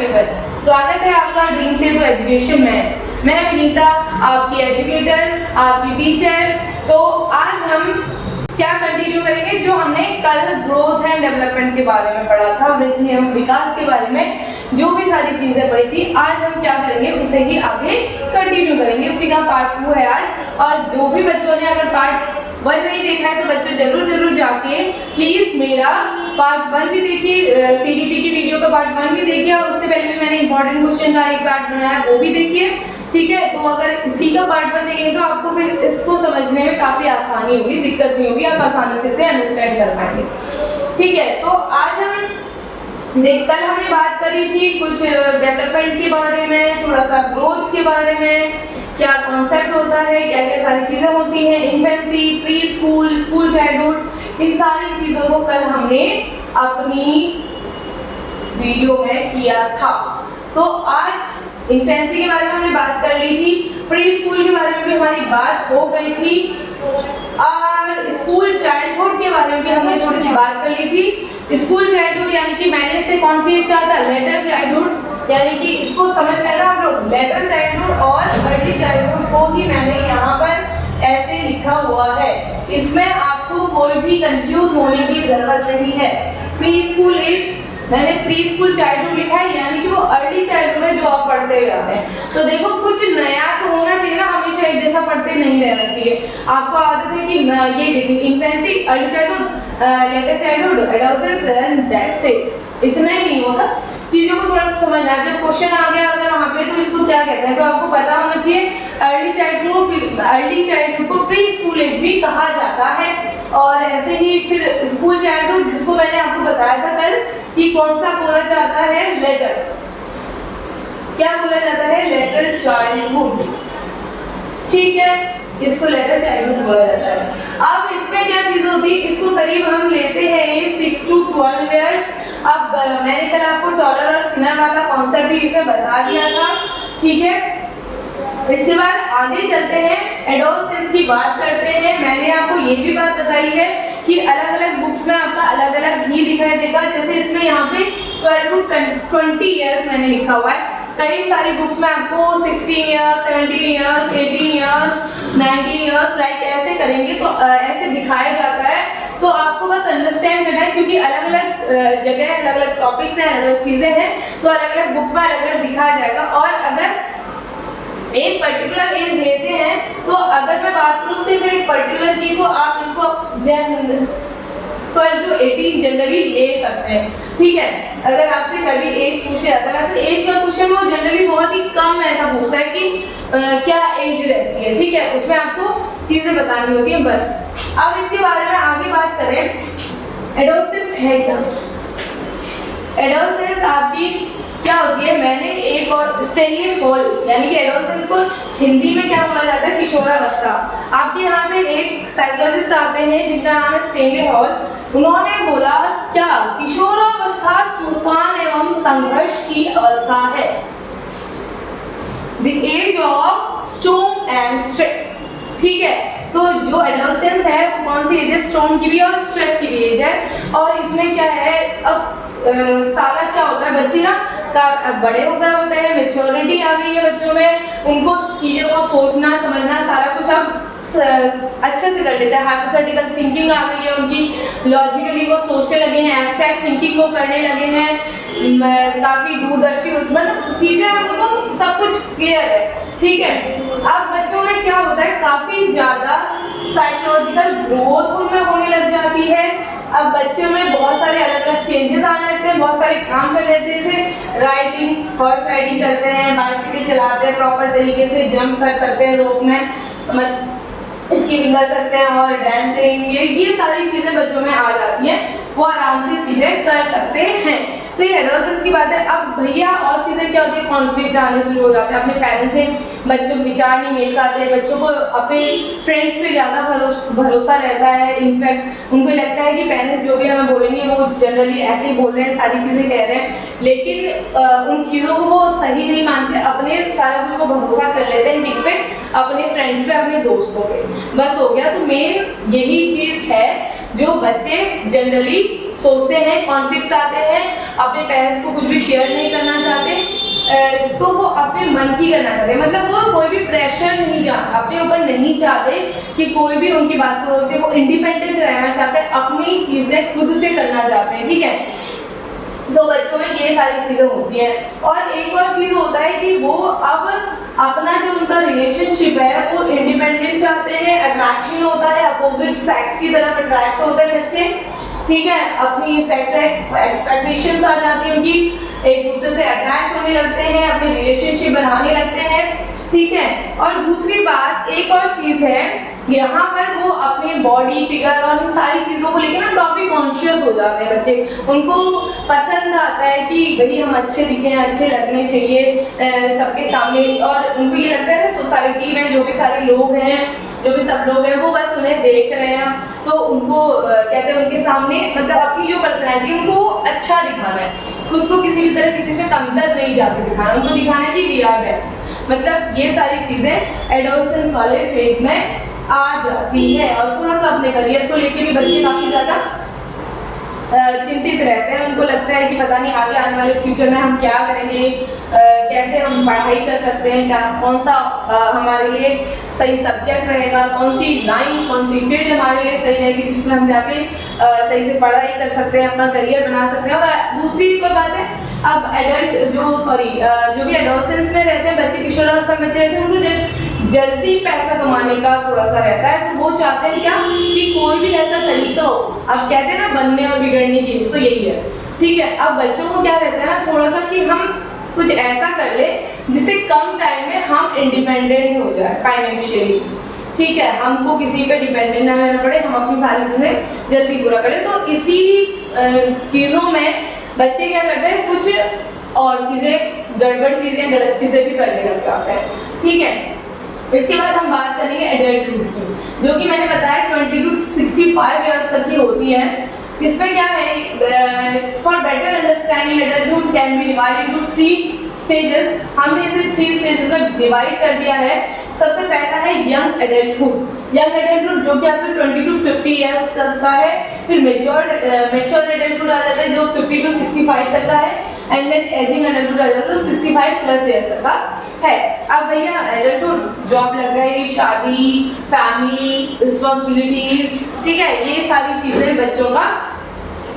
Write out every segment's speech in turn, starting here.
Everyone, स्वागत है आपका ड्रीम से तो एजुकेशन में। मैं विनीता, आपकी एजुकेटर, आपकी टीचर। तो आज हम क्या कंटिन्यू करेंगे जो हमने कल ग्रोथ एंड डेवलपमेंट के बारे में पढ़ा था, वृद्धि एवं विकास के बारे में जो भी सारी चीजें पढ़ी थी, आज हम क्या करेंगे उसे ही आगे कंटिन्यू करेंगे। उसी का पार्ट 2 है आज। और जो भी बच्चों ने अगर पार्ट 1 नहीं देखा है तो बच्चों जरूर जाके प्लीज मेरा पार्ट 1 भी देखिए, सीडीपी की वीडियो का पार्ट 1 भी देखिए, और उससे पहले भी मैंने इंपॉर्टेंट क्वेश्चन का एक पार्ट बनाया है, वो भी देखिए। ठीक है, तो अगर इसी का पार्ट 1 देखेंगे तो आपको फिर इसको समझने में काफी आसानी होगी, दिक्कत नहीं होगी, आप आसानी से इसे अंडरस्टैंड कर पाएंगे। ठीक है, तो आज हम कल हमने बात करी थी कुछ डेवलपमेंट के बारे में, थोड़ा सा ग्रोथ के बारे में, क्या कॉन्सेप्ट होता है, क्या क्या सारी चीजें होती हैं, infancy, preschool, school childhood, इन सारी चीजों को कल हमने अपनी वीडियो में किया था। तो आज इन्फेंसी के बारे में हमने बात कर ली थी, प्री स्कूल के बारे में भी हमारी बात हो गई थी, और स्कूल चाइल्डहुड के बारे में भी हमने थोड़ी सी बात कर ली थी। स्कूल चाइल्डहुड यानी कि मैंने से कौन सी कहा था, लेटर चाइल्डहुड, यानी कि इसको समझ लेना आप लोग, लेटर चाइल्डहुड और अर्ली चाइल्डहुड को ही मैंने यहाँ पर ऐसे लिखा हुआ है, इसमें आपको कोई भी कंफ्यूज होने की जरूरत नहीं है। प्री स्कूल एज मैंने प्री स्कूल चाइल्डहुड लिखा है, यानी कि वो अर्ली चाइल्डहुड है जो आप पढ़ते हुए आते हैं। तो देखो कुछ नया तो होना चाहिए ना, हमेशा एक जैसा पढ़ते नहीं रहना चाहिए। आपको आदत है कि ये देखिए infancy, early childhood, letter childhood, adolescence and that's it, इतना ही नहीं होता, चीजों को थोड़ा सा समझना है। जब क्वेश्चन आ गया अगर वहां पे तो इसको क्या कहते हैं तो आपको पता होना चाहिए। अर्ली चाइल्डहुड को प्री स्कूल एज भी कहा जाता है। और ऐसे ही फिर स्कूल चाइल्डहुड, जिसको मैंने आपको बताया था कल कि कौन सा बोला जाता है, लेटर, क्या बोला जाता है, लेटर चाइल्डहुड। ठीक है, इसको लेटर चाइल्डहुड बोला जाता है। अब इसमें क्या चीज होती है, इसको करीब हम लेते हैं 6 to 12 ईयर्स। अब मैंने कल आपको टॉलर और थिनर वाला कॉन्सेप्ट भी इसमें बता दिया था। ठीक है, इसके बाद आगे चलते हैं, एडोलसेंस की बात करते हैं। मैंने आपको ये भी बात बताई है कि अलग अलग बुक्स में आपका अलग अलग ही दिखाई देगा। जैसे इसमें यहाँ पे 12 to 20 ईयर्स मैंने लिखा हुआ है, कई सारी बुक्स में आपको 16 years, 17 years, 18 years, 19 years like ऐसे करेंगे तो ऐसे दिखाया जाता है। तो आपको बस अंडरस्टैंड करना है, क्योंकि अलग अलग जगह अलग अलग टॉपिक्स हैं, अलग अलग चीजें हैं, तो अलग अलग बुक में अलग अलग दिखाया जाएगा। और अगर एक पर्टिकुलर एज लेते हैं तो अगर मैं बात करूं सिर्फ एक पर्टिकुलर की, तो आप इसको 12 to 18 जनरली ले सकते हैं। ठीक है, अगर आपसे कभी एज पूछा जाता है, वैसे एज का क्वेश्चन वो जनरली बहुत ही कम ऐसा पूछता है कि क्या एज रहती है। ठीक है, उसमें आपको चीजें बतानी होती है बस। अब इसके बारे में आगे बात करें, एडोलसेंस है क्या। एडोलसेंस आपकी क्या होती है, मैंने एक और स्टेनियल हॉल, यानी कि एडोलसेंस को हिंदी में क्या बोला जाता है, किशोरावस्था। आपके यहाँ पे एक साइकोलॉजिस्ट आते हैं जिनका नाम है स्टेनियल हॉल, उन्होंने बोला क्या, किशोरावस्था तूफान एवं संघर्ष की अवस्था है, the age of storm and stress. ठीक है, तो जो एडोलसेंस है वो कौन सी एज है, स्टॉर्म की भी और स्ट्रेस की भी एज है। और इसमें क्या है, अब सारा क्या होता है, बच्चे ना बड़े हो गए होते हैं, मेच्योरिटी आ गई है बच्चों में, उनको चीजों को सोचना समझना सारा कुछ अब अच्छे से कर लेते हैं। हाइपोथेटिकल थिंकिंग आ गई है उनकी, लॉजिकली वो सोचने लगे हैं, एब्स्ट्रैक्ट थिंकिंग वो करने लगे हैं, काफी दूरदर्शी, मतलब चीजें उनको सब कुछ क्लियर है। ठीक है, अब बच्चों में क्या होता है, काफी ज्यादा साइकोलॉजिकल ग्रोथ उनमें होने लग जाती है। अब बच्चों में बहुत सारे अलग अलग चेंजेस आने लगते हैं, बहुत सारे काम कर लेते हैं, जैसे राइडिंग, हॉर्स राइडिंग करते हैं, बाइसिकल चलाते हैं, प्रॉपर तरीके से जंप कर सकते हैं रोप में, स्कीपिंग कर सकते हैं, और डांसिंग, ये सारी चीजें बच्चों में आ जाती हैं, वो आराम से चीजें कर सकते हैं। तो ये एडोलसेंस की बात है। अब भैया और चीजें क्या होती है, कॉन्फ्लिक्ट आने शुरू हो जाते हैं, अपने पेरेंट्स से बच्चों के विचार नहीं मेल खाते, बच्चों को अपने फ्रेंड्स पे ज्यादा भरोसा रहता है। इनफैक्ट उनको लगता है कि पेरेंट्स जो भी हमें बोलेंगे वो जनरली ऐसे ही बोल रहे हैं, सारी चीजें कह रहे हैं, लेकिन उन चीजों को वो सही नहीं मानते, अपने सारा कुछ को भरोसा कर लेते हैं ठीक पे, अपने फ्रेंड्स पे, अपने दोस्तों पे, बस हो गया। तो मेन यही चीज है जो बच्चे जनरली सोचते हैं, कॉन्फ्लिक्ट्स आते हैं, अपने पेरेंट्स को कुछ भी शेयर नहीं करना चाहते, तो वो अपने मन की करना चाहते हैं, मतलब वो कोई भी प्रेशर नहीं चाहते, अपने ऊपर नहीं चाहते कि कोई भी उनकी बात को रोके, वो इंडिपेंडेंट रहना चाहते हैं, अपनी चीजें खुद से करना चाहते हैं, ठीक है। तो बच्चों में ये सारी चीजें होती हैं। और एक और चीज होता है कि वो अब अपना जो उनका रिलेशनशिप है वो इंडिपेंडेंट चाहते हैं, अट्रैक्शन होता है, अपोजिट सेक्स की तरफ अट्रैक्ट होते हैं बच्चे, ठीक है। अपनी सेक्स एक्सपेक्टेशंस आ जाती है उनकी, एक दूसरे से अटैच होने लगते हैं, अपने रिलेशनशिप बनाने लगते हैं, ठीक है। और दूसरी बात एक और चीज है, यहाँ पर वो अपने बॉडी फिगर और इन सारी चीजों को लेकर ना काफी कॉन्शियस हो जाते हैं बच्चे। उनको पसंद आता है कि भाई हम अच्छे दिखें, अच्छे लगने चाहिए सबके सामने, और उनको ये लगता है ना सोसाइटी में जो भी सारे लोग हैं, जो भी सब लोग हैं वो बस उन्हें देख रहे हैं, तो उनको कहते हैं उनके सामने मतलब अपनी जो पर्सनैलिटी उनको अच्छा दिखाना है, खुद को किसी भी तरह किसी से कमतर नहीं जाके दिखाना, उनको दिखाना है कि वी आर बेस्ट। मतलब ये सारी चीजें एडोलसेंस वाले फेज में आ जाती है। और थोड़ा सा अपने करियर को लेके भी बच्चे काफी ज्यादा चिंतित रहते हैं, उनको लगता है कि पता नहीं आगे आने वाले फ्यूचर में हम क्या करेंगे, कैसे हम पढ़ाई कर सकते हैं, क्या कौन सा हमारे लिए सही सब्जेक्ट रहेगा, कौन सी लाइन, कौन सी फील्ड हमारे लिए सही रहेगी जिसमें हम जाके सही से पढ़ाई कर सकते हैं, अपना करियर बना सकते हैं। और दूसरी कोई बात है, अब एडल्ट जो भी एडोलसेंस में रहते हैं बच्चे, किशोरावस्था में बच्चे रहते हैं, उनको जल्दी पैसा कमाने का थोड़ा सा रहता है, तो वो चाहते हैं क्या कि कोई भी ऐसा तरीका हो, अब कहते हैं ना बनने और बिगड़ने की तो यही है, ठीक है। अब बच्चों को क्या रहता है ना थोड़ा सा कि हम कुछ ऐसा कर ले जिससे कम टाइम में हम इंडिपेंडेंट हो जाए फाइनेंशियली, ठीक है, हमको किसी पे डिपेंडेंट ना रहना पड़े, हम अपनी सारी चीजें जल्दी पूरा करें। तो इसी चीजों में बच्चे क्या करते हैं, कुछ और चीजें, गड़बड़ चीजें, गलत चीजें भी करने लग जाते हैं, ठीक है। इसके बाद हम बात करेंगे एडल्टहुड की, जो कि मैंने बताया 20 to 65 इयर्स तक की होती है। इसमें क्या है, for better understanding adulthood can be divided into 3 stages. हमने इसे 3 स्टेजेस में डिवाइड कर दिया है। सबसे पहला है यंग एडल्टहुड। यंग एडल्टहुड जो कि आपके 20 to 50 इयर्स तक का है। फिर मैच्योर एडल्टहुड आ जाता है जो 50 to 65 तक का है, एंड देन एजिंग एडल्टहुड आ जाता है जो 65 प्लस इयर्स तक का है। अब भैया एडल्टहुड, जॉब लग गई, शादी, फैमिली रिस्पॉन्सिबिलिटीज, ठीक है, ये सारी चीजें बच्चों का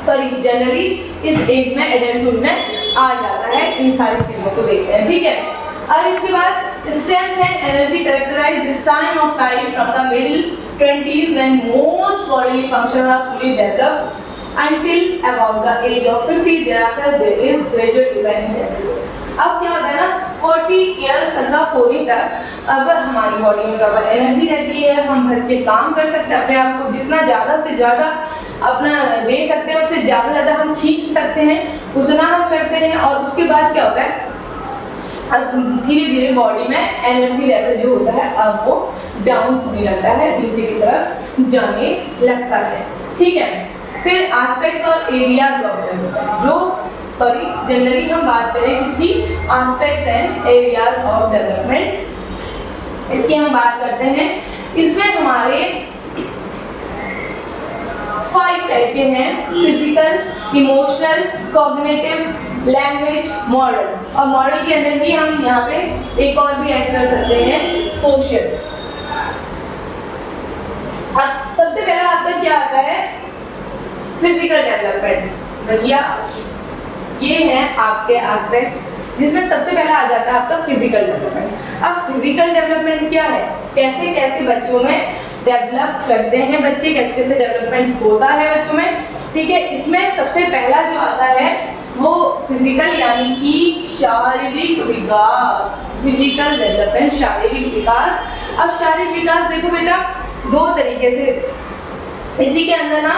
जनरली इस एज में एडल्टहुड में आ जाता है। इन सारी चीजों को देखते हैं, ठीक है। अब इसके बाद strength and energy characterize this time of time from the middle 20s when most bodily functions are fully developed until about the age of 50. Thereafter there is gradual decline in episode. अब क्या होता है ना 40 years तक का होने तक अब हमारी बॉडी में प्रॉपर एनर्जी रहती है, हम घर के काम कर सकते हैं, अपने आप को जितना ज़्यादा से ज़्यादा अपना दे सकते हैं उससे ज़्यादा हम खींच सकते हैं, उतना हम करते हैं। और उसके बाद क्या होता है, अब धीरे धीरे बॉडी में एनर्जी लेवल जो होता है अब वो डाउन होने लगता है, नीचे की तरफ जाने लगता है, ठीक है। फिर एस्पेक्ट्स और एरियाज ऑफ डेवलपमेंट, जो जनरली हम बात करें किसकी, aspects and areas of development, इसकी हम बात करते हैं। इसमें हमारे 5 टाइप के हैं, physical, emotional, cognitive, language, moral. और मॉरल के अंदर भी हम यहाँ पे एक और भी ऐड कर सकते हैं, सोशल। सबसे पहला आपका क्या आता है, फिजिकल डेवलपमेंट। भैया ये है आपके एस्पेक्ट्स जिसमें सबसे पहला आ जाता है आपका फिजिकल डेवलपमेंट। अब फिजिकल डेवलपमेंट क्या है, कैसे कैसे बच्चों में डेवलप करते हैं बच्चे, कैसे कैसे डेवलपमेंट होता है बच्चों में, ठीक है। इसमें सबसे पहला जो आता है वो फिजिकल यानी कि शारीरिक विकास, फिजिकल डेवलपमेंट, शारीरिक विकास। अब शारीरिक विकास देखो बेटा 2 तरीके से, इसी के अंदर ना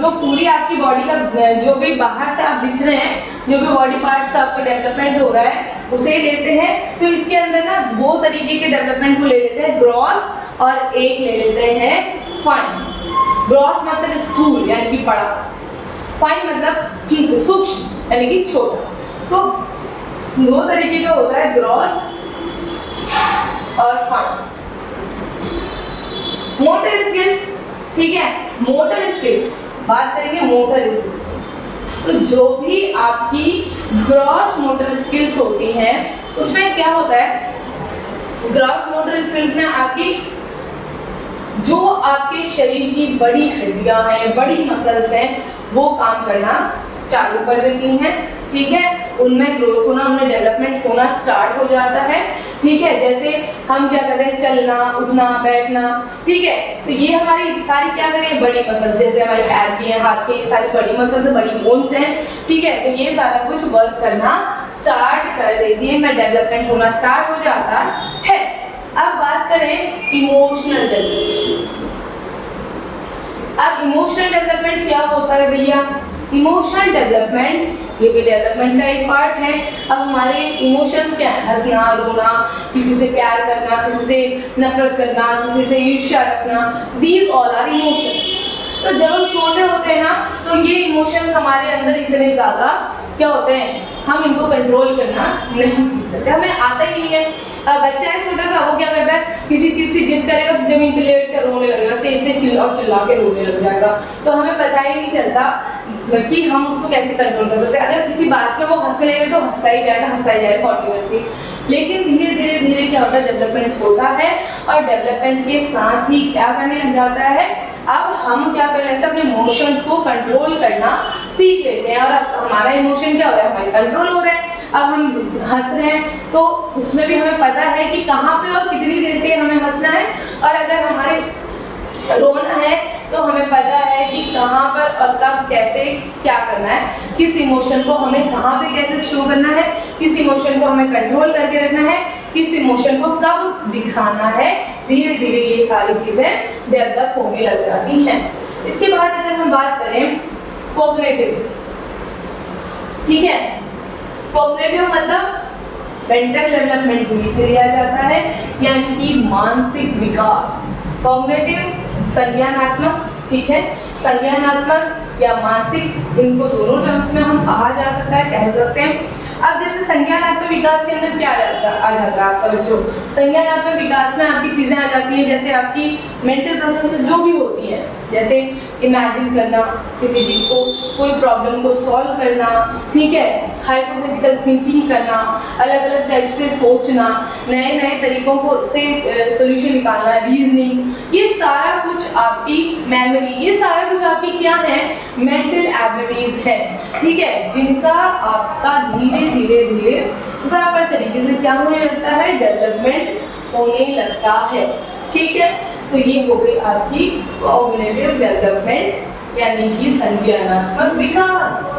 जो पूरी आपकी बॉडी का जो भी बाहर से आप दिख रहे हैं, जो भी बॉडी पार्ट्स का आपका डेवलपमेंट हो रहा है उसे लेते हैं। तो इसके अंदर ना 2 तरीके के डेवलपमेंट को ले लेते हैं, ग्रॉस, और एक ले लेते हैं फाइन। ग्रॉस मतलब स्थूल यानी कि बड़ा, फाइन मतलब सूक्ष्म यानी कि छोटा। तो 2 तरीके का होता है, ग्रॉस और फाइन। मोटर स्किल्स, ठीक है, मोटर स्किल्स बात करेंगे, मोटर स्किल्स तो जो भी आपकी ग्रॉस मोटर स्किल्स होती हैं उसमें क्या होता है, ग्रॉस मोटर स्किल्स में आपकी जो आपके शरीर की बड़ी हड्डियां हैं, बड़ी मसल्स हैं, वो काम करना चालू कर देती हैं, ठीक है, उनमें ग्रोथ होना, उनमें डेवलपमेंट होना स्टार्ट हो जाता है, ठीक है। जैसे हम क्या करते हैं, चलना, उठना, बैठना, ठीक है, तो ये हमारी सारी क्या करें, बड़ी मसल्स, जैसे हमारे पैर की हैं, हाथ की, ये सारी बड़ी मसल्स, बड़ी बोन्स हैं, ठीक है, तो ये सारा कुछ वर्क करना स्टार्ट कर देती है, इनमें डेवलपमेंट होना स्टार्ट हो जाता है। अब बात करें इमोशनल डेवलपमेंट। अब इमोशनल डेवलपमेंट क्या होता है भैया, इमोशनल डेवलपमेंट ये भी डेवलपमेंट का एक पार्ट है। अब हमारे इमोशंस क्या है, हंसना, रोना, किसी से प्यार करना, किसी से नफरत करना, किसी से ईर्ष्या रखना, दीज ऑल आर इमोशंस। तो जब हम छोटे होते हैं ना, तो ये इमोशंस हमारे अंदर इतने ज्यादा क्या होते हैं, हम इनको कंट्रोल करना नहीं सीख सकते, हमें आता ही नहीं है। बच्चा है छोटा सा, वो क्या करता है, किसी चीज की जिद करेगा तो जमीन पे लेट कर रोने लगेगा, तेज तेज चिल्ला के रोने लग जाएगा, तो हमें पता ही नहीं चलता कि हम उसको कैसे कंट्रोल कर सकते हैं। अगर किसी बात पे वो हंस लेगा तो हंसता ही जाएगा कॉन्टिन्यूसली, लेकिन धीरे धीरे धीरे क्या होता है, डेवलपमेंट होता है, और डेवलपमेंट के साथ ही क्या करने लग जाता है, अब हम क्या कर लेते हैं, अपने इमोशंस को कंट्रोल करना सीख लेते हैं, और अब हमारा इमोशन क्या हो रहा है, हमारे कंट्रोल हो रहा है। अब हम हंस रहे हैं तो उसमें भी हमें पता है कि कहाँ पे और कितनी देर के हमें हंसना है, और अगर हमारे रोना है तो हमें पता है कि कहाँ पर और कब कैसे क्या करना है, किस इमोशन को हमें कहाँ पे कैसे शो करना है, किस इमोशन को हमें कंट्रोल करके रखना है, किस इमोशन को कब दिखाना है। धीरे धीरे ये सारी चीजें डेवलप होने लग जाती हैं। इसके बाद अगर हम बात करें कॉग्निटिव, ठीक है, कॉग्निटिव मतलब मेंटल डेवलपमेंट भी से लिया जाता है, यानी कि मानसिक विकास। कॉग्निटिव संज्ञानात्मक, ठीक है, संज्ञानात्मक या मानसिक, इनको दोनों टर्म्स में हम कहा जा सकता है, कह सकते हैं। अब जैसे संज्ञानात्मक विकास के अंदर क्या आ जाता है आपका बच्चों, संज्ञानात्मक विकास में आपकी चीजें आ जाती हैं, जैसे आपकी मेंटल प्रोसेस जो भी होती है, जैसे इमेजिन करना किसी चीज को, कोई प्रॉब्लम को सॉल्व करना, ठीक है, हाइपोथेटिकल थिंकिंग करना, अलग अलग टाइप से सोचना, नए नए तरीकों को से सॉल्यूशन निकालना, रीजनिंग, ये सारा कुछ आपकी मेमोरी, ये सारा कुछ आपकी क्या है, मेंटल एबिलिटीज है, ठीक है, जिनका आपका धीरे धीरे धीरे प्रॉपर तरीके से क्या होने लगता है, डेवलपमेंट होने लगता है, ठीक है। तो ये हो गई आपकी कॉग्निटिव डेवलपमेंट, यानी कि संज्ञानात्मक विकास।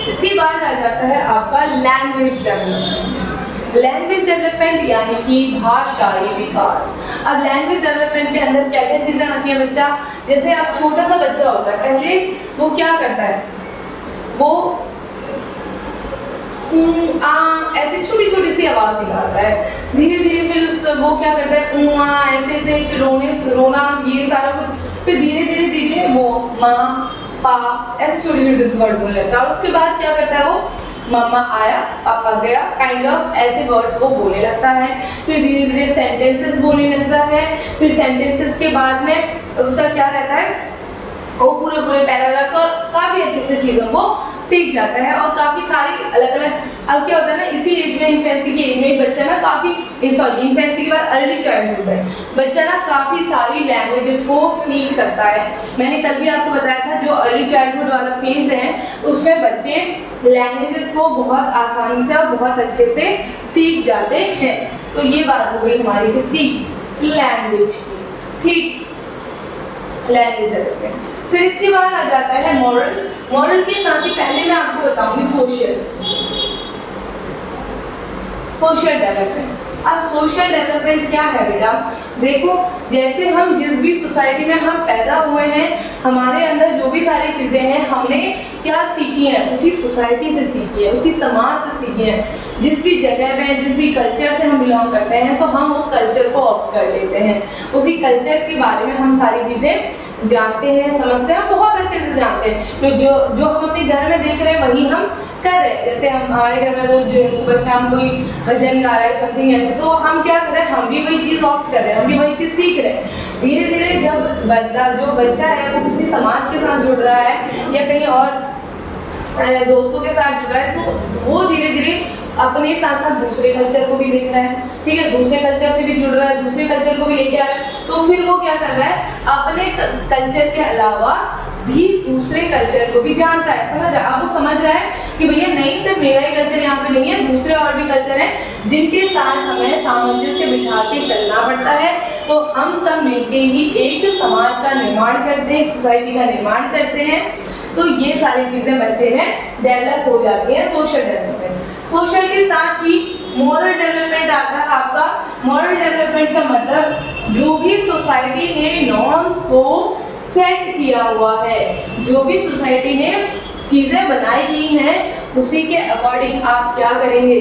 इसके बाद आ जाता है आपका लैंग्वेज डेवलपमेंट। लैंग्वेज डेवलपमेंट यानी कि भाषाई विकास। अब लैंग्वेज डेवलपमेंट के अंदर क्या क्या चीजें आती है बच्चा, जैसे अब छोटा सा बच्चा होता है, पहले वो क्या करता है, वो ऐसे छोटी छोटी सी आवाज निकालता है, धीरे धीरे फिर वो क्या करता है, ऐसे ऐसे, फिर रोना, ये सारा कुछ, फिर धीरे धीरे धीरे वो माँ, पा, ऐसे छोटे छोटे से वर्ड बोलने लगता है, और उसके बाद क्या करता है, वो मम्मा आया, पापा गया, काइंड ऑफ ऐसे वर्ड्स वो बोलने लगता है, फिर धीरे धीरे सेंटेंसेस बोलने लगता है, फिर सेंटेंसेस के बाद में उसका क्या रहता है, वो पूरे पूरे पैराग्राफ्स और काफी अच्छे से चीजों को सीख जाता है, और काफी सारी अलग अलग, अब क्या होता है ना, इसी एज में, इन्फेंसी की एज में बच्चा ना काफी, सॉरी इन्फेंसी के बाद अर्ली चाइल्डहुड में बच्चा ना काफी सारी लैंग्वेजेस को सीख सकता है। मैंने कल भी आपको बताया था, जो अर्ली चाइल्डहुड वाला फेज है उसमें बच्चे लैंग्वेजेस को बहुत आसानी से और बहुत अच्छे से सीख जाते हैं। तो ये बात हो गई हमारी किसकी, लैंग्वेज की, ठीक, लैंग्वेज डेवलपमेंट। फिर इसके बाद आ जाता है मॉरल। मॉरल के साथ ही पहले मैं आपको बताऊंगी सोशल डेवलपमेंट। अब सोशल डेवलपमेंट क्या है बेटा, देखो जैसे हम जिस भी सोसाइटी में हम पैदा हुए हैं, हमारे अंदर जो भी सारी चीजें हैं हमने क्या सीखी है, उसी सोसाइटी से सीखी है, उसी समाज से सीखी है। जिस भी जगह में, जिस भी कल्चर से हम बिलोंग करते हैं, तो हम उस कल्चर को ऑप्ट कर लेते हैं, उसी कल्चर के बारे में हम सारी चीजें जानते हैं, समझते हैं, बहुत अच्छे से जानते हैं। तो जो हम अपने घर में देख रहे हैं वही हम कर रहे हैं। जैसे हम हमारे घर में रोज सुबह शाम कोई भजन गा रहा है, समथिंग ऐसे, तो हम क्या कर रहे हैं, हम भी वही चीज ऑप्ट कर रहे हैं, हम भी वही चीज सीख रहे हैं। धीरे धीरे जब जो बच्चा है वो किसी समाज के साथ जुड़ रहा है या कहीं और दोस्तों के साथ जुड़ रहा है, तो वो धीरे धीरे अपने साथ साथ दूसरे कल्चर को भी देख रहा है, ठीक है, दूसरे कल्चर से भी जुड़ रहा है, दूसरे कल्चर को भी लेके आ रहा है, तो फिर वो क्या कर रहा है, अपने कल्चर के अलावा भी दूसरे कल्चर को भी जानता है, समझ रहा है। अब वो समझ रहा है कि भैया नहीं सिर्फ मेरा ही कल्चर यहाँ पे नहीं है, दूसरे और भी कल्चर हैं जिनके साथ हमें सामंजस्य बिठा के चलना पड़ता है। तो हम सब मिलके ही एक समाज का निर्माण करते हैं, एक सोसाइटी का निर्माण करते हैं। तो ये सारी चीजें बच्चे में डेवलप हो जाती हैं। सोशल डेवलपमेंट, सोशल के साथ ही मॉरल डेवलपमेंट आता है आपका। मॉरल डेवलपमेंट का मतलब जो भी सोसाइटी ने नॉर्म्स को सेट किया हुआ है, जो भी सोसाइटी ने चीजें बनाई हुई हैं, उसी के अकॉर्डिंग आप क्या करेंगे,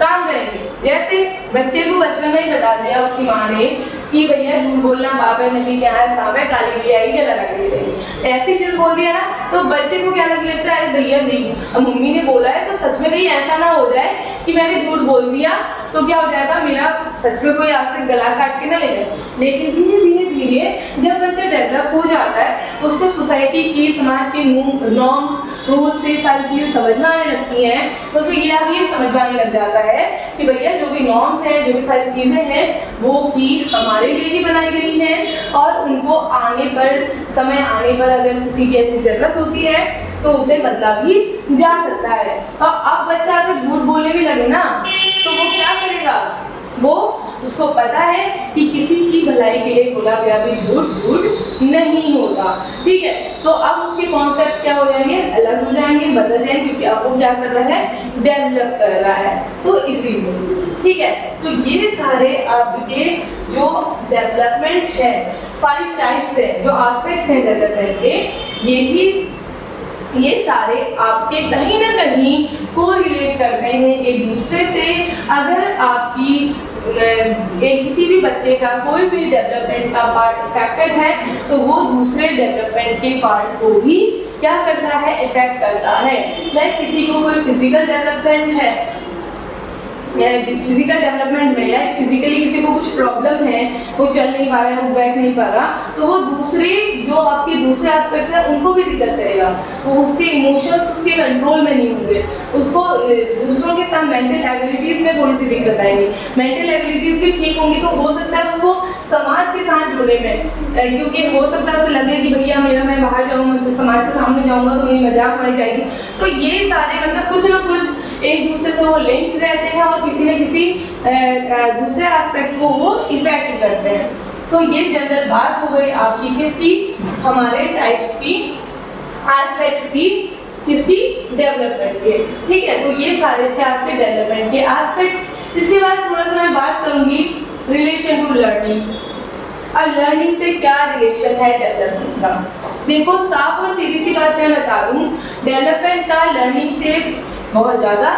काम करेंगे। जैसे बच्चे को बचपन में ही बता दिया उसकी माँ ने कि भैया झूठ बोलना पाप है, नदी के यहाँ सांप है, काली बिल्ली आएगी गला काट देगी, ऐसी चीज बोल दिया ना, तो बच्चे को क्या लगने लगता है, भैया नहीं, अब मम्मी ने बोला है तो सच में कहीं ऐसा ना हो जाए कि मैंने झूठ बोल दिया तो क्या हो जाएगा, मेरा सच में कोई आज से गला काट के ना ले जाए। लेकिन धीरे धीरे धीरे जब बच्चा डेवलप हो जाता है, उसको सोसाइटी की, समाज के नॉर्म्स रूल्स से सारी चीजें समझ में आने लगती हैं, तो उसे ये समझ में आने लग जाता है कि भैया जो भी नॉर्म्स हैं, जो भी सारी चीजें हैं, वो भी हमारे लिए ही बनाई गई हैं, और उनको आने पर, समय आने पर अगर किसी की ऐसी जरूरत होती है तो उसे बदला भी जा सकता है। और अब बच्चा अगर झूठ बोलने भी लगे ना, तो वो क्या करेगा, वो उसको पता है कि किसी की भलाई के लिए बोला गया भी झूठ नहीं होता, ठीक है। तो अब उसके कॉन्सेप्ट क्या हो जाएंगे, अलग हो जाएंगे, बदल जाएंगे, क्योंकि अब वो क्या कर रहा है, डेवलप कर रहा है। तो इसीलिए, ठीक है, तो ये सारे आपके जो डेवलपमेंट है, 5 टाइप्स है, जो एस्पेक्ट्स हैं डेवलपमेंट के, ये सारे आपके कहीं ना कहीं कोरिलेट करते हैं एक दूसरे से। अगर आपकी किसी भी बच्चे का कोई भी डेवलपमेंट का पार्ट इफेक्टेड है, तो वो दूसरे डेवलपमेंट के पार्ट्स को भी क्या करता है, इफेक्ट करता है। लाइक किसी को कोई फिजिकल डेवलपमेंट है, फिजिकल डेवलपमेंट में, या फिजिकली किसी को कुछ प्रॉब्लम है, वो चल नहीं पा रहा है, वो बैठ नहीं पा रहा, तो वो दूसरे जो आपके दूसरे एस्पेक्ट है उनको भी दिक्कत करेगा, वो उसके इमोशंस उसके कंट्रोल में नहीं होंगे, उसको दूसरों के साथ मेंटल एबिलिटीज में थोड़ी सी दिक्कत आएगी। मेंटल एबिलिटीज भी ठीक होंगी तो हो सकता है उसको समाज के साथ जुड़ने में, क्योंकि हो सकता है उसे लगे कि भैया मैं बाहर जाऊंगा, समाज के सामने जाऊंगा तो मेरी मजाक उड़ाई जाएगी। तो ये सारे मतलब कुछ ना कुछ एक दूसरे से वो लिंक रहते हैं और किसी न किसी दूसरे एस्पेक्ट को वो इफेक्ट करते हैं। तो ये जनरल बात हो गई आपकी किसकी, हमारे टाइप्स की, एस्पेक्ट्स की, किसकी, डेवलपमेंट के, ठीक है। तो ये सारे थे आपके डेवलपमेंट के एस्पेक्ट। इसके बाद थोड़ा सा मैं बात करूंगी रिलेशन टू लर्निंग। अब लर्निंग से क्या रिलेशन है डेवलपमेंट का। देखो साफ और सीधी सी बात मैं बता दूं, डेवलपमेंट का लर्निंग से बहुत ज्यादा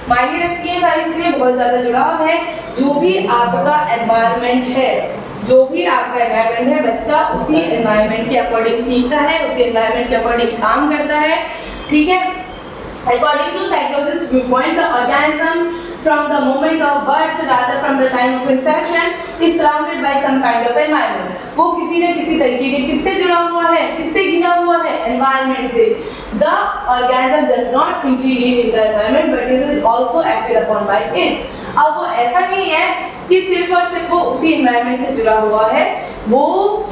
मायने रखती है, सारी चीजें बहुत ज्यादा जुड़ाव है। जो भी आपका एनवायरनमेंट है, जो भी आपका एनवायरनमेंट है, बच्चा उसी एनवायरनमेंट के अकॉर्डिंग सीखता है, उसी एनवायरनमेंट के अकॉर्डिंग काम करता है, ठीक है। According to psychologist view point, the organism from the moment of birth, rather from the time of conception, is surrounded by some kind of environment. वो किसी न किसी तरीके के किससे जुड़ा हुआ है, किससे घिरा हुआ है, environment से। The organism does not simply live in the environment, but it is also acted upon by it. अब वो ऐसा नहीं है कि सिर्फ और सिर्फ वो उसी environment से जुड़ा हुआ है, वो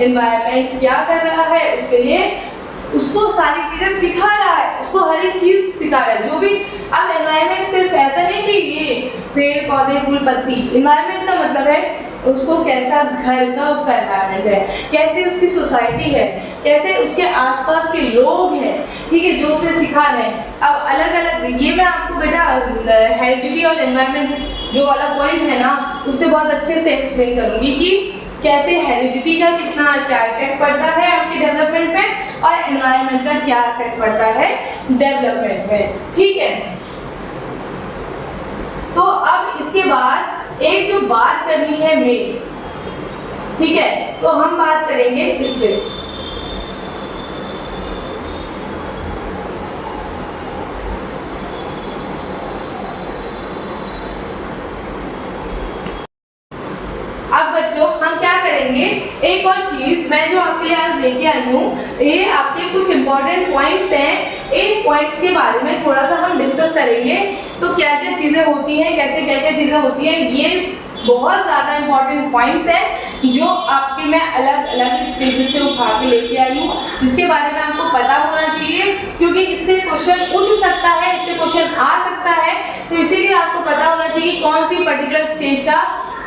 environment क्या कर रहा है, उसके लिए उसको सारी चीजें सिखा रहा है, उसको हर एक चीज सिखा रहा है। जो भी अब एनवायरनमेंट सिर्फ ऐसा नहीं कि ये पेड़ पौधे फूल पत्ती, एनवायरनमेंट का मतलब है उसको कैसा घर का उसका एनवायरनमेंट है, कैसे उसकी सोसाइटी है, कैसे उसके आसपास के लोग हैं, ठीक है, जो उसे सिखा रहे हैं। अब अलग अलग ये मैं आपको बेटा हेरिडिटी और एनवायरनमेंट जो वाला पॉइंट है ना, उससे बहुत अच्छे से एक्सप्लेन करूंगी कि कैसे हेरिडिटी का कितना क्या इफेक्ट पड़ता है आपके डेवलपमेंट में, और एनवायरनमेंट का क्या इफेक्ट पड़ता है डेवलपमेंट में, ठीक है। तो अब इसके बाद एक जो बात करनी है मेन, ठीक है, तो हम बात करेंगे इस पे। अब बच्चों हम क्या करेंगे, एक और चीज मैं जो आपके लिए आज लेके आई हूँ, ये आपके कुछ इंपॉर्टेंट पॉइंट्स हैं। इन पॉइंट्स के बारे में थोड़ा सा हम डिस्कस करेंगे। तो क्या क्या चीजें होती हैं, कैसे क्या क्या चीजें होती हैं, ये बहुत ज्यादा इंपॉर्टेंट पॉइंट्स हैं जो आपके मैं अलग अलग स्टेजेस से उठा के लेके आई हूँ, जिसके बारे में आपको पता होना चाहिए, क्योंकि इससे क्वेश्चन उठ सकता है, इससे क्वेश्चन आ सकता है। तो इसीलिए आपको पता होना चाहिए कौन सी पर्टिकुलर स्टेज का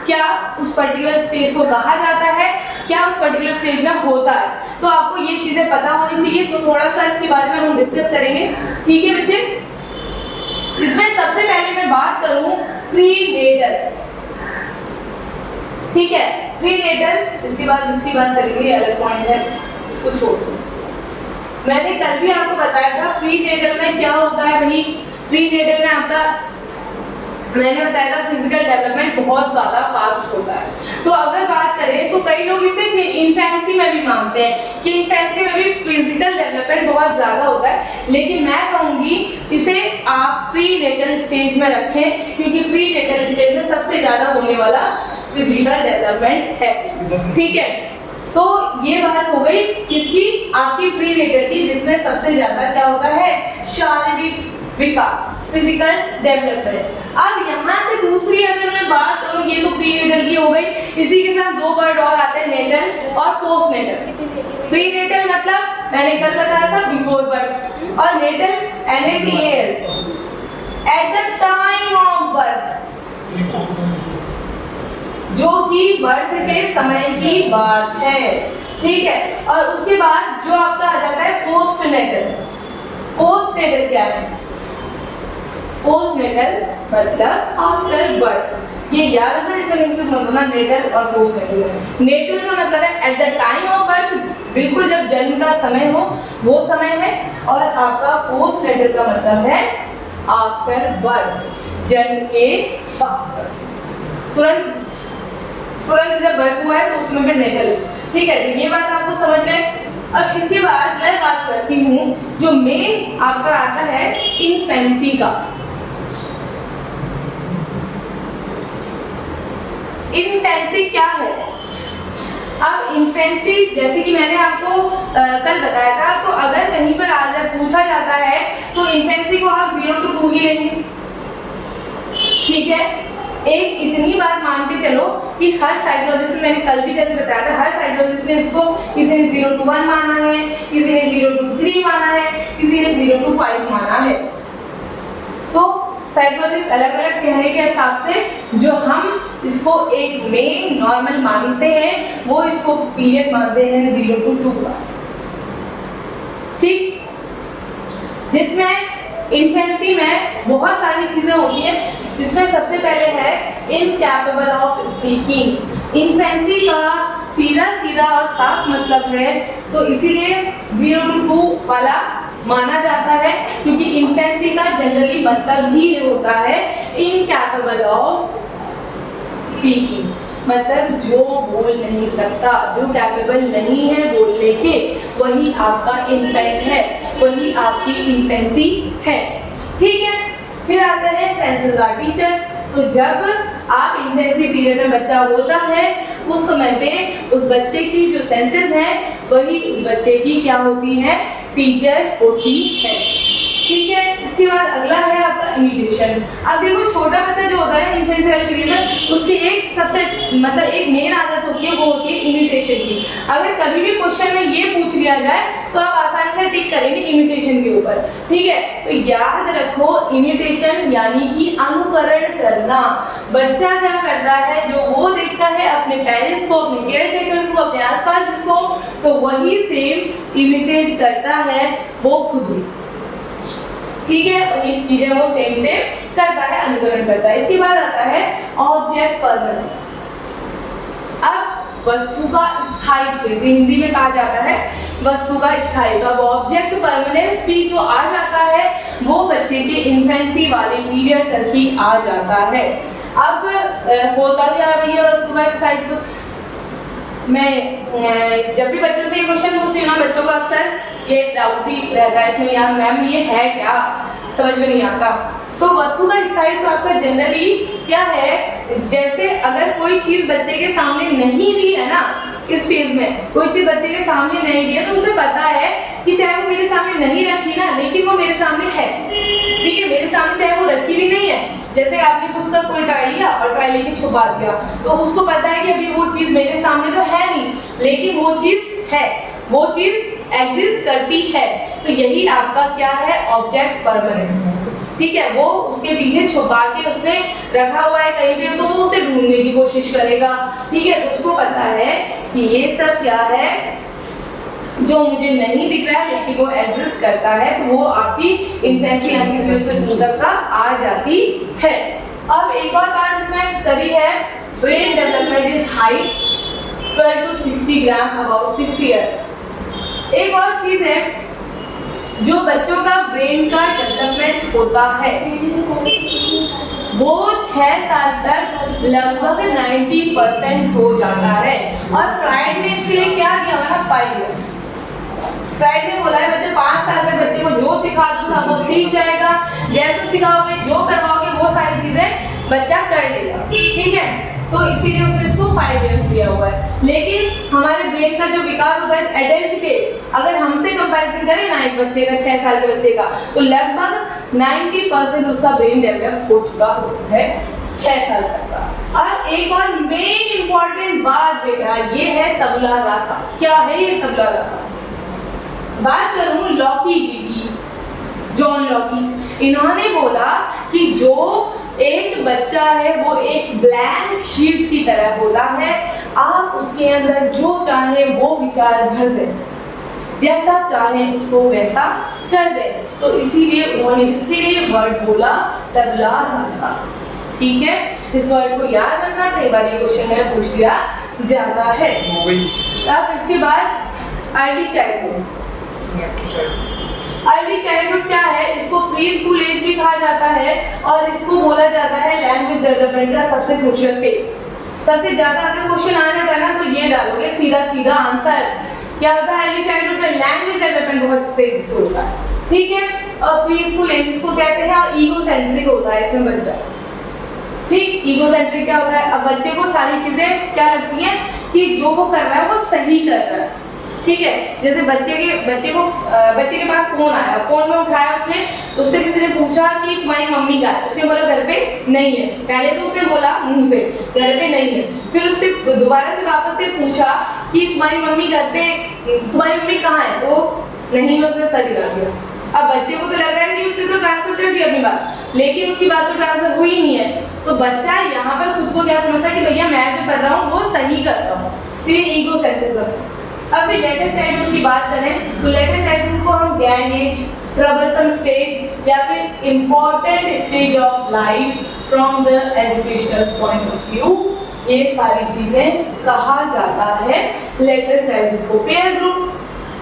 क्या उस पर्टिकुलर स्टेज को कहा जाता है, क्या उस पर्टिकुलर स्टेज में होता है। तो आपको ये चीजें पता होनी चाहिए। तो थोड़ा सा इसके बारे में हम डिस्कस करेंगे, ठीक है बच्चे। इसमें सबसे पहले मैं बात करूं प्रीनेटल, ठीक है, प्रीनेटल। इसके बाद करेंगे, अलग पॉइंट है, इसको छोड़ दो। मैंने कल भी आपको बताया था प्रीनेटल में क्या होता है। भाई प्रीनेटल में आपका मैंने बताया था फिजिकल डेवलपमेंट बहुत ज्यादा फास्ट होता है। तो अगर बात करें तो कई लोग इसे इन्फेंसी में भी मानते हैं कि इन्फेंसी में भी फिजिकल डेवलपमेंट बहुत ज्यादा होता है, लेकिन मैं कहूंगी इसे आप प्रीनेटल स्टेज में रखें, क्योंकि प्रीनेटल स्टेज में सबसे ज्यादा होने वाला फिजिकल डेवलपमेंट है, ठीक है। तो ये बात हो गई किसकी, आपकी प्रीनेटल की, जिसमें सबसे ज्यादा क्या होता है, शारीरिक विकास, फिजिकल डेवलपमेंट। अब यहाँ से दूसरी अगर मैं बात करूँ, ये तो प्रीनेटल की हो गई, इसी के साथ दो वर्ड और आते हैं, नेटल और पोस्ट नेटल। प्रीनेटल मतलब मैंने कल बताया था बिफोर बर्थ, और natal NATAL at the time of birth, जो कि बर्थ के समय की बात है, ठीक है। और उसके बाद जो आपका आ जाता है पोस्ट नेटल। पोस्ट नेटल क्या है, पोस्ट नेटल मतलब आफ्टर बर्थ। ये याद रखना, इसमें कंफ्यूज मत होना नेटल और पोस्ट नेटल। नेटल का मतलब है eight the time of birth, बिल्कुल जब जन्म का समय हो वो समय है, और आपका पोस्ट नेटल का मतलब है आफ्टर बर्थ, जन्म के बाद, तुरंत जब बर्थ हुआ है तो उसमें फिर नेटल, ठीक है। तो ये बात आपको समझ गए। अब इसके बाद मैं बात करती हूँ जो मेन आपका आता है इन्फेंसी का। इन्फेंसी क्या है? अब इन्फेंसी जैसे कि मैंने आपको कल बताया था, तो अगर कहीं पर पूछा जाता है तो इन्फेंसी को आप 0 to 2 ही लेंगे, ठीक है। एक इतनी बात मान के चलो कि हर साइकोलॉजिस्ट में, मैंने कल भी जैसे बताया था, हर साइकोलॉजिस्ट ने इसको, किसी ने 0 to 1 माना है, किसी ने 0 to 3 माना है, किसी ने 0 to 5 माना है। तो साइकोलॉजिस्ट अलग अलग कहने के हिसाब से जो हम इसको एक मेन नॉर्मल मानते हैं, वो इसको पीरियड मानते हैं 0 to 2 का, ठीक। जिसमें इन्फेंसी में बहुत सारी चीजें होती हैं, जिसमें सबसे पहले है इनकैपेबल ऑफ स्पीकिंग। इन्फेंसी का सीधा और साफ मतलब है, तो इसीलिए 0 to 2 वाला माना जाता है, क्योंकि इन्फेंसी का जनरली मतलब ही होता है इनकैपेबल ऑफ स्पीकिंग, मतलब जो बोल नहीं सकता, जो कैपेबल नहीं है बोलने के, वही आपका इन्फेंट है, वही आपकी इन्फेंसी है, ठीक है। फिर आता है सेंसेस आर टीचर। तो जब आप इन्फेंसी पीरियड में बच्चा होता है, उस समय पे उस बच्चे की जो सेंसेस हैं, वही उस बच्चे की क्या होती है, टीचर होती है, ठीक है। इसके बाद अगला है आपका इमिटेशन। अब देखो छोटा बच्चा जो होता है इन्फेंसी वाले पीरियड में, उसकी एक सबसे मतलब एक मेन आदत होती है, वो होती है इमिटेशन की। अगर कभी भी क्वेश्चन में ये पूछ लिया जाए तो आप आसानी से टिक करेंगे इमिटेशन के ऊपर, ठीक है। तो याद रखो इमिटेशन यानी कि अनुकरण करना। बच्चा क्या करता है, जो वो देखता है अपने पेरेंट्स को, अपने केयर टेकर्स को, अपने आसपास जिसको, तो वही सेम इमिटेट करता है वो खुद भी, ठीक है। और इस चीजें वो सेम करता है, अनुकरण करता है। इसके बाद आता है ऑब्जेक्ट परमानेंस। अब वस्तु का स्थायित्व, इसे हिंदी में कहा जाता है वस्तु का स्थायित्व। अब ऑब्जेक्ट परमानेंस भी जो आ जाता है, वो बच्चे के इन्फेंसी वाले पीरियड तक ही आ जाता है। अब होता क्या है वस्तु का स्थायित्व? मैं जब भी बच्चों से ये क्वेश्चन पूछती हूँ ना, बच्चों का अक्सर ये डाउट ही रहता है इसमें, यार मैम ये है क्या, समझ में नहीं आता। तो वस्तु का स्थायित्व आपका जनरली क्या है, जैसे अगर कोई चीज बच्चे के सामने नहीं भी है ना, इस फेज में कोई चीज बच्चे के सामने नहीं है तो उसे पता है कि चाहे वो मेरे सामने नहीं रखी ना, लेकिन वो मेरे सामने है। ठीक है, मेरे सामने चाहे वो रखी भी नहीं है, जैसे आपने पुस्तक कोई टाई लिया और टाई लेके छुपा दिया, तो उसको पता है कि अभी वो चीज मेरे सामने तो है नहीं, लेकिन वो चीज है, वो चीज एग्जिस्ट करती है। तो यही आपका क्या है, ऑब्जेक्ट परमानेंस। ठीक है, वो उसके पीछे छुपा के उसने रखा हुआ है कहीं पे, तो वो उसे ढूंढने की कोशिश करेगा। ठीक है, तो उसको पता है कि ये सब क्या है, जो मुझे नहीं दिख रहा है लेकिन वो एग्जिस्ट करता है। तो वो आपकी इंटेंसी यानी 0 से 2 तक का आ जाती है। अब एक और बात इसमें करी है, brain development is high 12 to 60 gram about 6 years. एक और चीज है, जो बच्चों का ब्रेन का डेवलपमेंट होता है वो 6 साल तक लगभग 90% हो जाता है। और फ्राइड ने इसके लिए क्या किया था, 5 ईयर। फ्राइड ने बोला है बच्चे 5 साल तक बच्चे को जो सिखा दो सब वो सीख जाएगा, जैसे सिखाओगे जो करवाओगे वो सारी चीजें बच्चा कर लेगा। ठीक है, तो इसीलिए उसने इसको 5 ईयर्स दिया हुआ है। लेकिन हमारे ब्रेन का जो विकास होता है एडल्ट के, अगर हमसे कंपैरिजन करें ना एक बच्चे का 6 साल के बच्चे का, तो लगभग 90% उसका ब्रेन डेवलप हो चुका है 6 साल तक का। और एक और मेन इंपॉर्टेंट बात बेटा, ये है तबला रासा। क्या है ये तबला रासा? बात करूं लॉकी जी की, जॉन लॉकी, इन्होंने बोला कि जो एक बच्चा है वो एक ब्लैंक शीट की तरह होता है, आप उसके अंदर जो चाहे वो विचार भर दें, जैसा चाहे उसको वैसा कर दें। तो इसीलिए उन्होंने इसके लिए वर्ड बोला तबला रासा। ठीक है, इस वर्ड को याद रखना, कई बार ये क्वेश्चन में पूछ लिया जाता है। अब इसके बाद अर्ली चाइल्डहुड। अर्ली चाइल्डहुड क्या है, इसको प्री स्कूल एज भी कहा जाता है और इसको बोला जाता है लैंग्वेज डेवलपमेंट का सबसे क्रूशियल फेज। सबसे ज्यादा अगर क्वेश्चन आ जाता है ना तो ये डालोगे सीधा सीधा आंसर। क्या होता है अर्ली चाइल्डहुड में, लैंग्वेज डेवलपमेंट बहुत तेजी से होता है। ठीक है, और प्री स्कूल एज इसको कहते हैं, और ईगो सेंट्रिक होता है इसमें बच्चा। ठीक, ईगो सेंट्रिक क्या होता है, अब बच्चे को सारी चीजें क्या लगती हैं कि जो वो कर रहा है वो सही कर रहा है। ठीक है, जैसे बच्चे के पास फोन आया, फोन में उठाया उसने, उससे किसी ने पूछा कि तुम्हारी मम्मी का है, उसने बोला घर पे नहीं है। पहले तो उसने बोला मुंह से घर पे नहीं है, फिर उसने दोबारा से वापस से पूछा कि तुम्हारी मम्मी घर पे, तुम्हारी मम्मी कहाँ है, तो नहीं में उसने सर गिरा दिया। अब बच्चे को तो लग रहा है कि उसने तो ट्रांसफर कर दिया अपनी बात, लेकिन उसकी बात तो ट्रांसफर हुई नहीं है। तो बच्चा यहाँ पर खुद को क्या समझता है कि भैया मैं जो कर रहा हूँ वो सही कर रहा हूँ। तो ये ईगो सेंट्रिज्म। अब लेटर चाइल्डहुड की बात करें तो लेटर चाइल्डहुड को हम गैंग एज, ट्रबलसम स्टेज या फिर important stage of life from the educational point of view, ये सारी चीजें कहा जाता है लेटर चाइल्डहुड को। पेयर ग्रुप,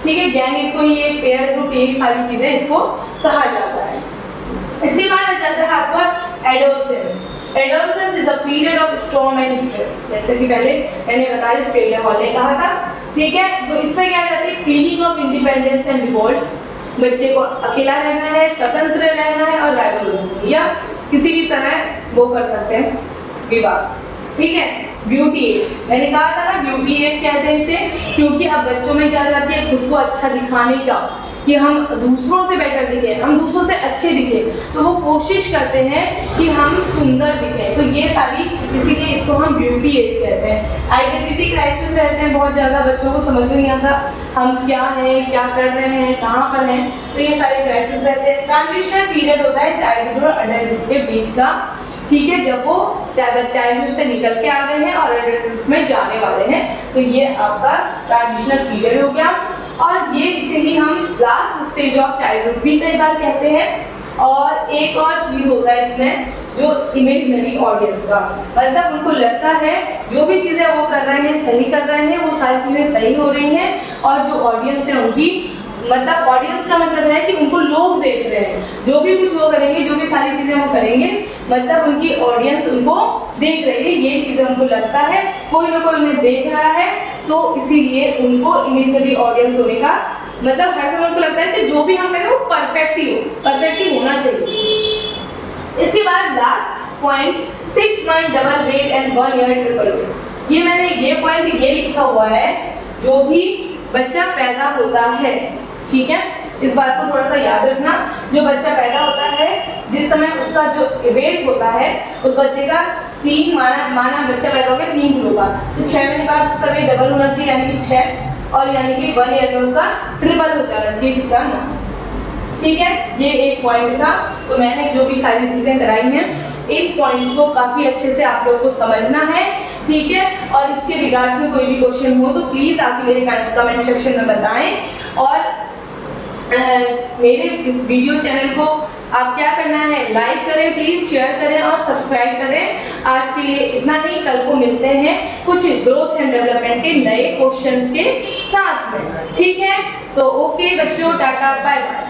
ठीक है, गैंग एज को ही एक पेयर ग्रुप, यही सारी चीजें इसको कहा जाता है। इसके बाद आ जाता है आपका adolescence. Adolescence is a period of storm and stress, जैसे कि पहले मैंने बताया स्टेलिया हॉल ने कहा था। ठीक है, तो इसमें क्या जाती है, feeling of independence and revolt. बच्चे को अकेला रहना है, स्वतंत्र रहना है और राइवल होना है, या किसी भी तरह वो कर सकते हैं विवाह। ठीक है, ब्यूटी एज, मैंने कहा था ना ब्यूटी एज कहते हैं इसे, क्योंकि अब बच्चों में क्या जाती है खुद को अच्छा दिखाने का, कि हम दूसरों से बेटर दिखे, हम दूसरों से अच्छे दिखे, तो वो कोशिश करते हैं कि हम सुंदर दिखें। तो ये सारी, इसीलिए इसको हम ब्यूटी एज कहते हैं। आइडेंटिटी क्राइसिस रहते हैं बहुत ज़्यादा, बच्चों को समझ में नहीं आता हम क्या हैं, क्या कर रहे हैं, कहाँ पर हैं, तो ये सारे क्राइसिस रहते हैं। ट्रांजिशनल पीरियड होता है चाइल्डहुड और अडल्टहुड के बीच का। ठीक है, जब वो चाइल्डहुड से निकल के आ गए हैं और अडल्टहुड में जाने वाले हैं, तो ये आपका ट्रांजिशनल पीरियड हो गया। और ये इसे ही हम लास्ट स्टेज ऑफ चाइल्डहुड भी कई बार कहते हैं। और एक और चीज होता है इसमें, जो इमेजिनरी ऑडियंस का, मतलब उनको लगता है जो भी चीजें वो कर रहे हैं सही कर रहे हैं, वो सारी चीजें सही हो रही हैं, और जो ऑडियंस है उनकी, मतलब ऑडियंस का मतलब है कि उनको लोग देख रहे हैं, जो भी कुछ वो करेंगे, जो भी सारी चीजें वो करेंगे, मतलब उनकी ऑडियंस उनको देख रही है, ये चीजें उनको लगता है, कोई ना कोई उन्हें देख रहा है, तो इसीलिए उनको इमेजिनरी ऑडियंस होने का मतलब हर समय उनको लगता है कि जो भी हम करें वो परफेक्ट ही हो, परफेक्ट ही होना चाहिए। इसके बाद last point, 6 month double weight and 1 year triple weight. ये मैंने ये पॉइंट ये लिखा हुआ है, जो भी बच्चा पैदा होता है, ठीक है, इस बात को थोड़ा सा याद रखना। जो बच्चा पैदा होता है, जिस समय उसका जो वेट होता है, उस बच्चे का 3 माना बच्चा पैदा हो गया 3 किलो का, तो 6 महीने बाद उसका वेट डबल होना चाहिए, यानी कि 6, और यानी कि 1 ईयर में उसका ट्रिपल हो जाना चाहिए, ठीक है। ये एक पॉइंट था। तो मैंने जो भी सारी चीजें कराई हैं, इन पॉइंट्स को काफी अच्छे से आप लोगों को समझना है, ठीक है। और इसके रिगार्ड्स में कोई भी क्वेश्चन हो तो प्लीज आप मेरे कमेंट सेक्शन में बताएं। और मेरे इस वीडियो चैनल को आप क्या करना है, लाइक करें प्लीज, शेयर करें और सब्सक्राइब करें। आज के लिए इतना ही, कल को मिलते हैं कुछ ग्रोथ एंड डेवलपमेंट के नए क्वेश्चंस के साथ में, ठीक है। तो ओके बच्चों, टाटा बाय बाय।